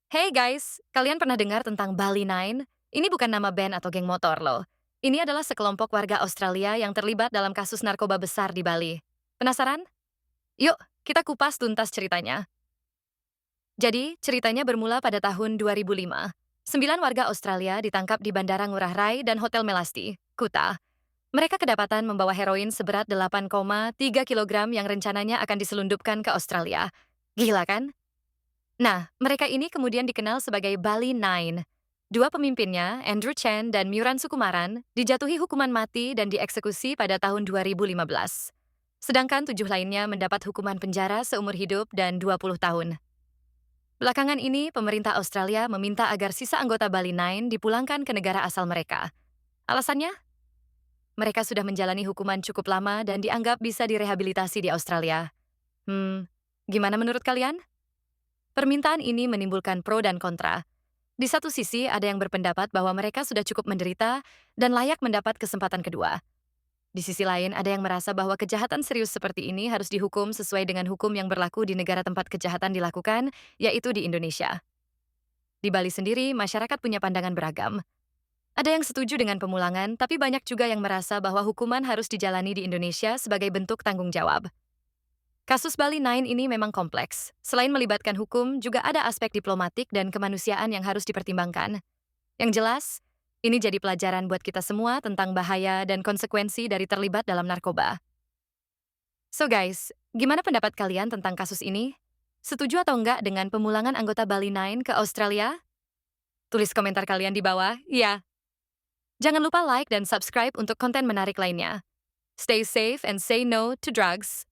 Hey guys, kalian pernah dengar tentang Bali Nine? Ini bukan nama band atau geng motor loh. Ini adalah sekelompok warga Australia yang terlibat dalam kasus narkoba besar di Bali. Penasaran? Yuk, kita kupas tuntas ceritanya. Jadi, ceritanya bermula pada tahun 2005. 9 warga Australia ditangkap di Bandara Ngurah Rai dan Hotel Melasti, Kuta. Mereka kedapatan membawa heroin seberat 8,3 kilogram yang rencananya akan diselundupkan ke Australia. Gila kan? Nah, mereka ini kemudian dikenal sebagai Bali Nine. Dua pemimpinnya, Andrew Chen dan Myuran Sukumaran, dijatuhi hukuman mati dan dieksekusi pada tahun 2015. Sedangkan 7 lainnya mendapat hukuman penjara seumur hidup dan 20 tahun. Belakangan ini, pemerintah Australia meminta agar sisa anggota Bali Nine dipulangkan ke negara asal mereka. Alasannya? Mereka sudah menjalani hukuman cukup lama dan dianggap bisa direhabilitasi di Australia. Gimana menurut kalian? Permintaan ini menimbulkan pro dan kontra. Di satu sisi, ada yang berpendapat bahwa mereka sudah cukup menderita dan layak mendapat kesempatan kedua. Di sisi lain, ada yang merasa bahwa kejahatan serius seperti ini harus dihukum sesuai dengan hukum yang berlaku di negara tempat kejahatan dilakukan, yaitu di Indonesia. Di Bali sendiri, masyarakat punya pandangan beragam. Ada yang setuju dengan pemulangan, tapi banyak juga yang merasa bahwa hukuman harus dijalani di Indonesia sebagai bentuk tanggung jawab. Kasus Bali Nine ini memang kompleks. Selain melibatkan hukum, juga ada aspek diplomatik dan kemanusiaan yang harus dipertimbangkan. Yang jelas, ini jadi pelajaran buat kita semua tentang bahaya dan konsekuensi dari terlibat dalam narkoba. So guys, gimana pendapat kalian tentang kasus ini? Setuju atau enggak dengan pemulangan anggota Bali Nine ke Australia? Tulis komentar kalian di bawah, ya. Jangan lupa like dan subscribe untuk konten menarik lainnya. Stay safe and say no to drugs.